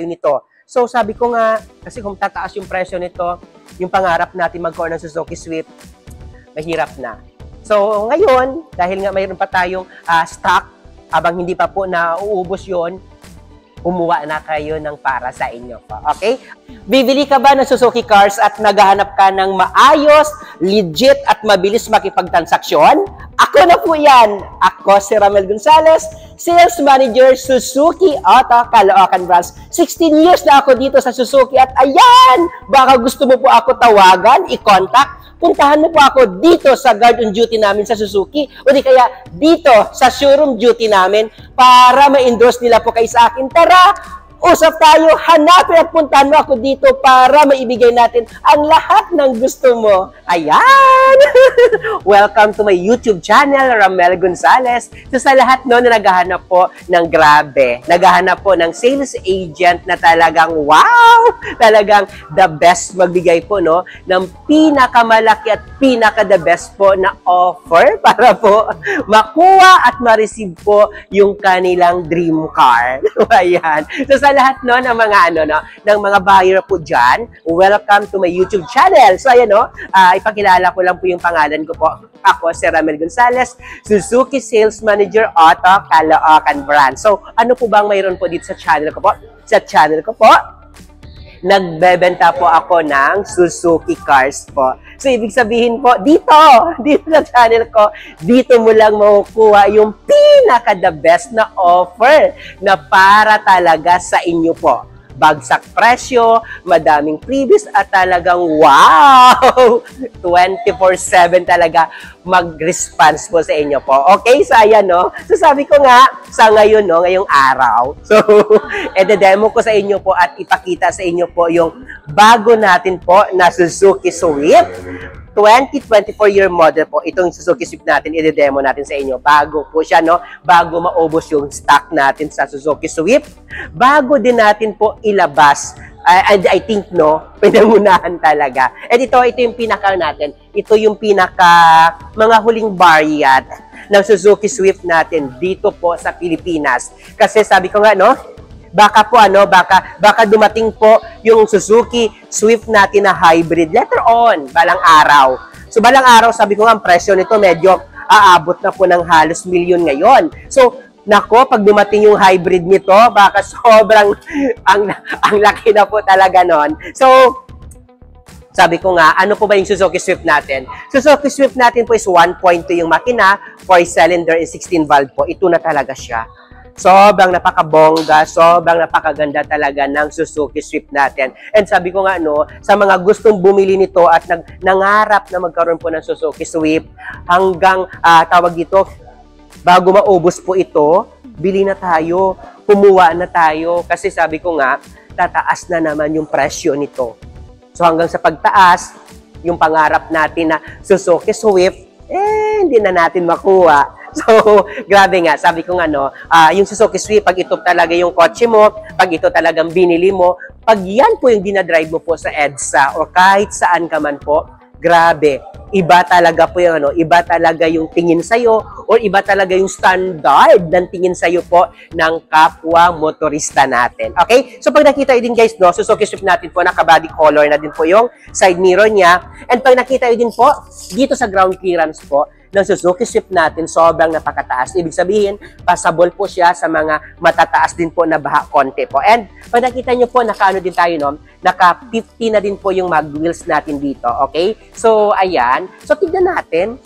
nito. So sabi ko nga, kasi kung tataas yung presyo nito, yung pangarap natin magkaroon ng Suzuki Swift, mahirap na. So ngayon, dahil nga mayroon pa tayong stock, habang hindi pa po nauubos yon, umuha na kayo ng para sa inyo po. Okay? Bibili ka ba ng Suzuki cars at naghahanap ka ng maayos, legit at mabilis makipagtransaksyon? Ako na po yan. Ako si Ramel Gonzales, Sales Manager Suzuki Auto Caloocan Branch. 16 years na ako dito sa Suzuki at ayan, baka gusto mo po ako tawagan, i-contact. Puntahan mo po ako dito sa guard on duty namin sa Suzuki o di kaya dito sa showroom duty namin para ma-endorse nila po kayo sa akin. Tara, usap tayo, hanapin at puntahan mo ako dito para maibigay natin ang lahat ng gusto mo. Ayan! Welcome to my YouTube channel, Ramel Gonzales. So sa lahat no na naghahanap po ng grabe, naghahanap po ng sales agent na talagang wow! Talagang the best magbigay po no ng pinakamalaki at pinaka-the best po na offer para po makuha at ma-receive po yung kanilang dream car. Ayan. So sa lahat no ng mga ng mga buyer po diyan, welcome to my YouTube channel. So ayan no, ipakilala ko lang po yung pangalan ko po. Ako si Ramel Gonzales, Suzuki Sales Manager Auto Caloocan Branch. So ano po bang mayroon po dito sa channel ko po? Sa channel ko po, nagbebenta po ako ng Suzuki cars po. So, ibig sabihin po, dito sa channel ko, dito mo lang makukuha yung pinaka-the best na offer na para talaga sa inyo po. Bagsak presyo, madaming freebies at talagang wow! 24/7 talaga mag-response po sa inyo po. Okay? So, ayan, no? So, sabi ko nga, sa ngayon, no? Ngayong araw. So, ede-demo ko sa inyo po at ipakita sa inyo po yung bago natin po na Suzuki Swift. 2024 year model po. Itong Suzuki Swift natin, ide-demo natin sa inyo. Bago po siya, no? Bago maubos yung stock natin sa Suzuki Swift. Bago din natin po ilabas. And I think, no, pinangunahan talaga. And ito yung pinaka natin. Ito yung pinaka mga huling variant ng Suzuki Swift natin dito po sa Pilipinas. Kasi sabi ko nga, no, baka po baka dumating po yung Suzuki Swift natin na hybrid later on, balang araw. So balang araw, sabi ko nga, ang presyo nito medyo aabot na po ng halos milyon ngayon. So nako, pag dumating yung hybrid nito, baka sobrang ang laki na po talaga nun. So sabi ko nga, ano po ba yung Suzuki Swift natin? Suzuki Swift natin po is 1.2 yung makina, 4-cylinder and 16 valve po. Ito na talaga siya. Sobrang napakabongga, sobrang napakaganda talaga ng Suzuki Swift natin. And sabi ko nga, no, sa mga gustong bumili nito at nangarap na magkaroon po ng Suzuki Swift, hanggang tawag dito, bago maubos po ito, bili na tayo, kumuha na tayo. Kasi sabi ko nga, tataas na naman yung presyo nito. So hanggang sa pagtaas, yung pangarap natin na Suzuki Swift, hindi na natin makuha. So, grabe nga, sabi ko nga, no, yung Suzuki Swift, pag ito talaga yung kotse mo, pag ito talagang binili mo, pag yan po yung dinadrive mo po sa EDSA o kahit saan ka man po, grabe, iba talaga po yung, iba talaga yung tingin sa'yo or iba talaga yung standard ng tingin sa'yo po ng kapwa motorista natin. Okay? So, pag nakita yun din guys, no, Suzuki Swift natin po, naka-body color na din po yung side mirror niya. And pag nakita yun din po, dito sa ground clearance po, ng Suzuki Swift natin, sobrang napakataas. Ibig sabihin, passable po siya sa mga matataas din po na baha konti po. And pag nakita nyo po, naka-ano din tayo, no? Naka-50 na din po yung mag wheels natin dito. Okay? So, ayan. So, tignan natin.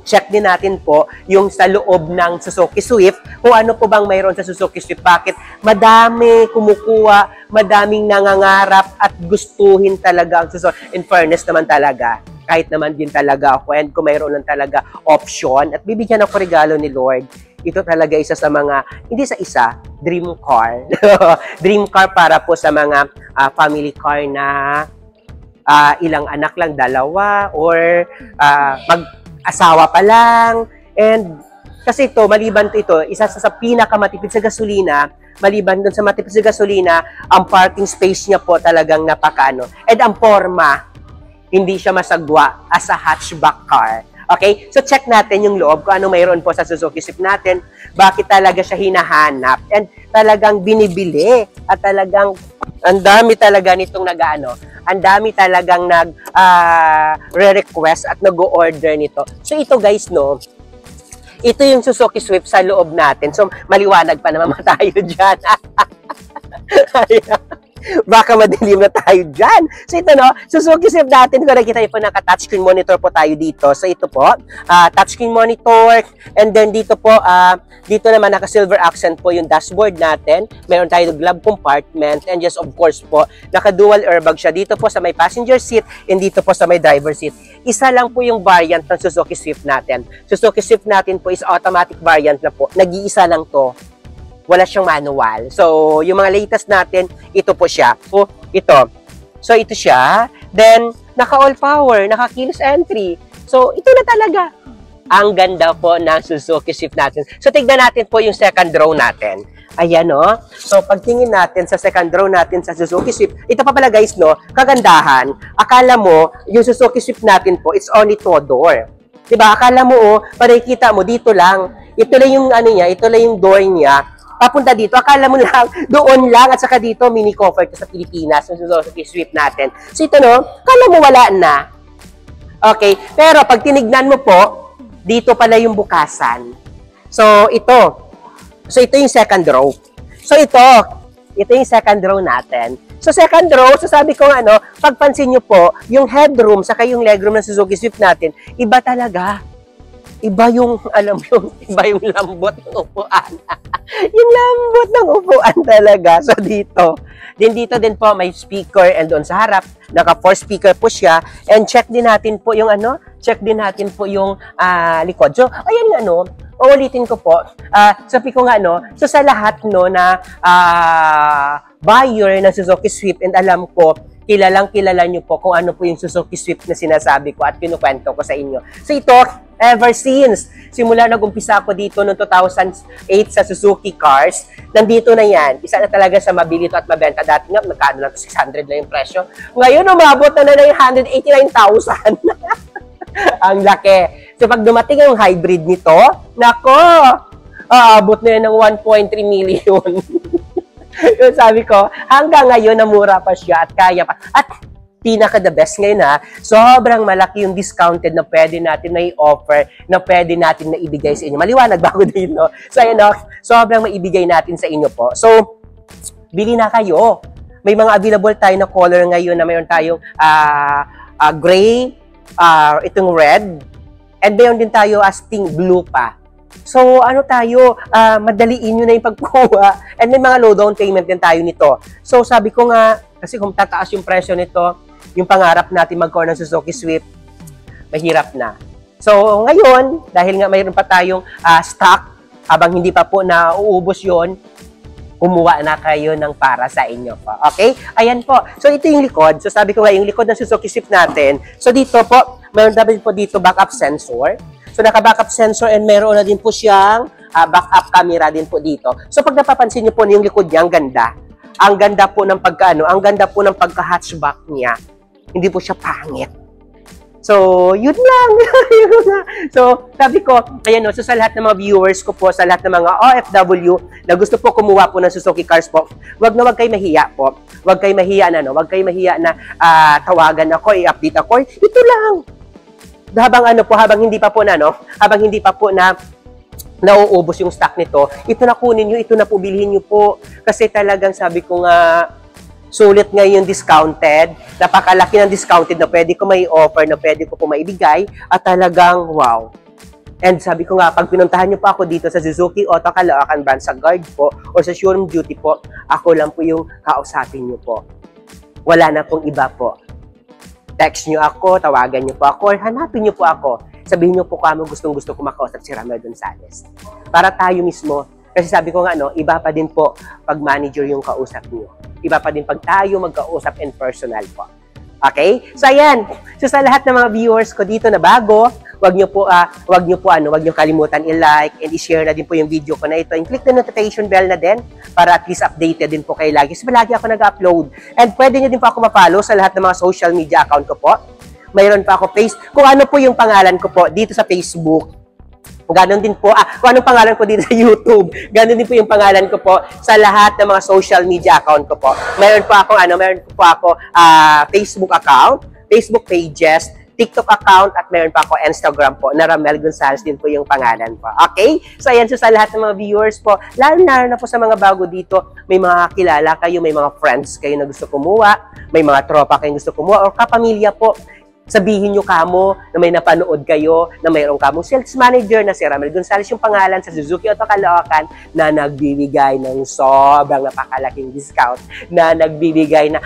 Check din natin po yung sa loob ng Suzuki Swift, kung ano po bang mayroon sa Suzuki Swift. Bakit madami kumukuha, madaming nangangarap at gustuhin talaga ang Suzuki. In fairness naman talaga, kahit naman din talaga ako, and kung mayroon lang talaga option at bibigyan ako regalo ni Lord, ito talaga isa sa mga, hindi sa isa, dream car. Dream car para po sa mga family car na ilang anak lang, dalawa, or mag-asawa pa lang. And kasi ito, maliban ito, isa sa pinakamatipid sa gasolina, maliban dun sa matipid sa gasolina, ang parking space niya po talagang napakaano. And ang forma, hindi siya masagwa as a hatchback car. Okay? So, check natin yung loob kung ano mayroon po sa Suzuki Swift natin. Bakit talaga siya hinahanap. And talagang binibili. At talagang, ang dami talaga nitong ang dami talagang re-request at nag-order nito. So, ito guys, no, ito yung Suzuki Swift sa loob natin. So, maliwanag pa naman tayo dyan. Baka madilim na tayo dyan. So, ito no, Suzuki Swift natin, kung nakikita po naka-touchscreen monitor po tayo dito. So, ito po, touchscreen monitor. And then dito po, dito naman naka-silver accent po yung dashboard natin. Meron tayo glove compartment. And yes, of course po, naka-dual airbag siya. Dito po sa may passenger seat and dito po sa may driver seat. Isa lang po yung variant ng Suzuki Swift natin. Suzuki Swift natin po is automatic variant na po. Nag-iisa lang to. Wala siyang manual. So, yung mga latest natin, ito po siya. So, ito. So, ito siya. Then, naka-all power, naka-keyless entry. So, ito na talaga. Ang ganda po ng Suzuki Swift natin. So, tignan natin po yung second row natin. Ayan, no? So, pagtingin natin sa second row natin sa Suzuki Swift, ito pa pala guys, no? Kagandahan. Akala mo, yung Suzuki Swift natin po, it's only two-door. Diba? Akala mo, parikita mo, dito lang. Ito lang yung, ito lang yung door niya. Papunta dito, akala mo lang, doon lang, at saka dito, mini cover sa Pilipinas, yung Suzuki Swift natin. So ito no, akala mo wala na. Okay, pero pag tinignan mo po, dito pala yung bukasan. So ito. So ito yung second row. So ito yung second row natin. So second row, so sabi ko pagpansin nyo po, yung headroom, saka yung legroom ng Suzuki Swift natin, iba talaga. Iba yung, iba yung lambot ng upuan. Yung lambot ng upuan talaga. So, dito. Then, dito din po, may speaker and doon sa harap, naka 4 speaker po siya. And check din natin po yung check din natin po yung likod. So, ayan uulitin ko po. Sabi ko so sa lahat na buyer ng Suzuki Swift, and alam ko, kilala nyo po kung ano po yung Suzuki Swift na sinasabi ko at kinukwento ko sa inyo. So ito, ever since, simula nag-umpisa ako dito noong 2008 sa Suzuki Cars, nandito na yan. Isa na talaga sa mabili ito at mabenta. Dati nga, magkano lang 600 na yung presyo. Ngayon, umabot na yung 189,000. Ang laki. So pag dumating yung hybrid nito, nako, aabot na yan ng 1.3 million. Yung sabi ko, hanggang ngayon, namura pa siya at kaya pa. At pinaka the best ngayon sobrang malaki yung discounted na pwede natin na i-offer, na pwede natin na ibigay sa inyo. Maliwanag ba ako dito? So, sobrang maibigay natin sa inyo po. So, bili na kayo. May mga available tayo na color ngayon na mayroon tayong gray, itong red, and mayroon din tayo as pink blue pa. So, madaliin nyo na yung pagkuha. And may mga low down payment din tayo nito. So, sabi ko nga, kasi kung tataas yung presyo nito, yung pangarap natin mag-core ng Suzuki Swift, mahirap na. So, ngayon, dahil nga mayroon pa tayong stock, habang hindi pa po nauubos yon, kumuha na kayo ng para sa inyo po. Okay? Ayan po. So, ito yung likod. So, sabi ko nga, yung likod ng Suzuki Swift natin. So, dito po, mayroon na po dito backup sensor. So, naka-backup sensor and meron na din po siyang backup camera din po dito. So, pag napapansin niyo po yung likod niya, ang ganda. Ang ganda po ng ang ganda po ng pagka-hatchback niya. Hindi po siya pangit. So, yun lang. So, sabi ko, ayan so sa lahat ng mga viewers ko po, sa lahat ng mga OFW na gusto po kumuha po ng Suzuki Cars po, wag kayo mahiya po. Wag kayo mahiya na tawagan ako, i-update ako. Ito lang. Habang hindi pa po nauubos yung stock nito, ito na kunin nyo, ito na po bilhin nyo po. Kasi talagang sabi ko nga, sulit ngayon discounted, napakalaki ng discounted na pwede ko may offer, na pwede ko po maibigay, at talagang wow. And sabi ko nga, pag pinuntahan nyo pa ako dito sa Suzuki Auto Caloocan branch sa guard po, o sa showroom duty po, ako lang po yung kausapin nyo po. Wala na pong iba po. Text nyo ako, tawagan nyo po ako, or hanapin nyo po ako. Sabihin nyo po kung gustong-gusto ko makausap si Ramel Gonzales. Para tayo mismo, kasi sabi ko nga, iba pa din po pag manager yung kausap nyo. Iba pa din pag tayo magkausap and personal po. Okay? So, ayan. So, sa lahat ng mga viewers ko dito na bago, wag nyo kalimutan i-like and i-share na din po yung video ko na ito. And click the notification bell na din para at least updated din po kayo lagi. Kasi lagi ako nag-upload. And pwede nyo din po ako ma-follow sa lahat ng mga social media account ko po. mayroon pa ako kung ano po yung pangalan ko po dito sa Facebook. Ganon din po, kung anong pangalan ko dito sa YouTube, ganon din po yung pangalan ko po sa lahat ng mga social media account ko po. Mayroon po ako Facebook account, Facebook pages, TikTok account, at mayroon pa ako Instagram po, na Ramel Gonzales din po yung pangalan po. Okay? So, ayan, so sa lahat ng mga viewers po, lalo na po sa mga bago dito, may mga kilala kayo, may mga friends kayo na gusto kumuha, may mga tropa kayong gusto kumuha, o kapamilya po, sabihin nyo kamo na may napanood kayo na mayroong kamong sales manager na si Ramel Gonzales yung pangalan sa Suzuki Auto Caloocan na nagbibigay ng sobrang napakalaking discount, na nagbibigay na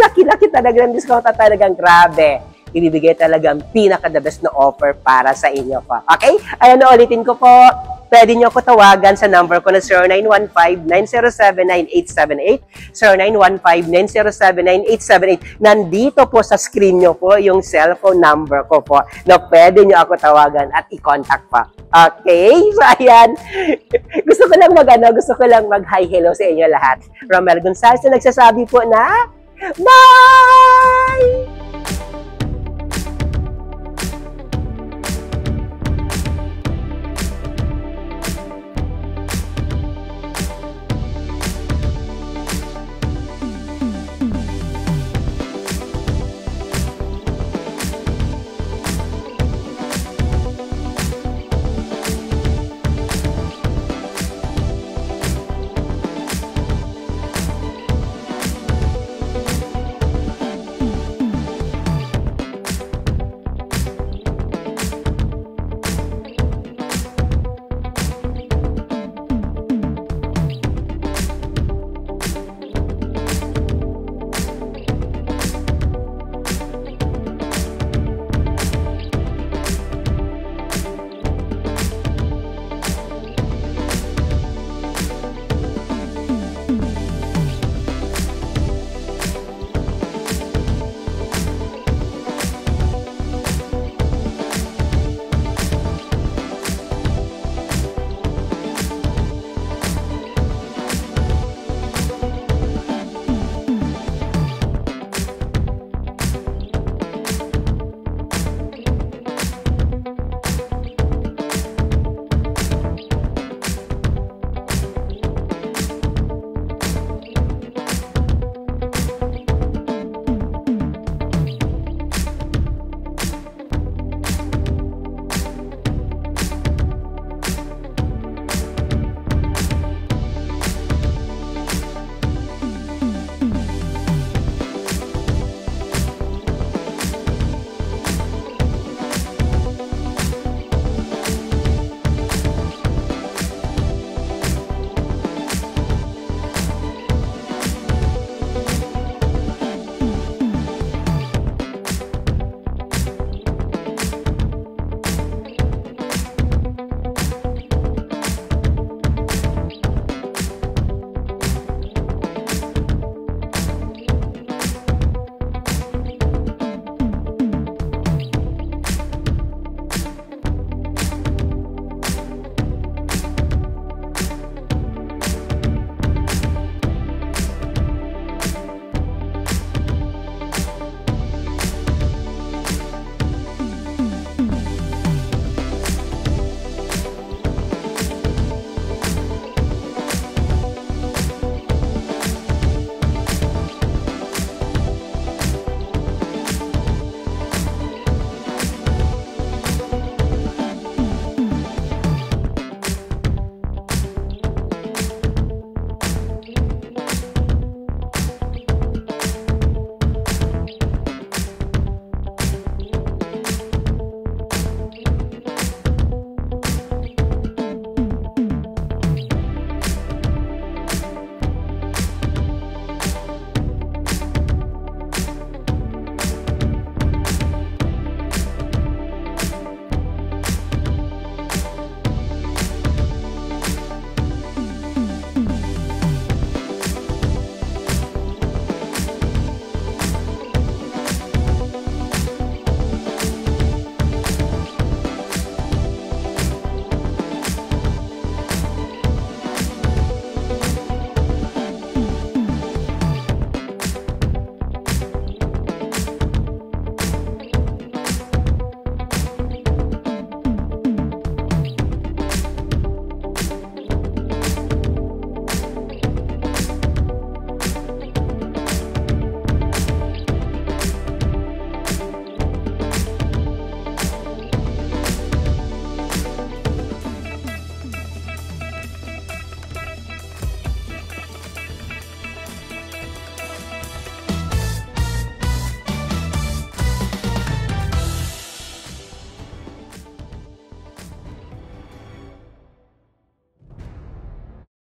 laki-laki talaga ng discount at talagang grabe. Ibibigay talaga ang pinaka-the best na offer para sa inyo po. Okay? Ayan na, ulitin ko po. Pwede nyo ako tawagan sa number ko na 0915-907-9878, 0915-907-9878. Nandito po sa screen nyo po yung cellphone number ko po na pwede nyo ako tawagan at i-contact pa. Okay? So, ayan. Gusto ko lang mag-hi hello sa inyo lahat. Ramel Gonzales na nagsasabi po na, bye!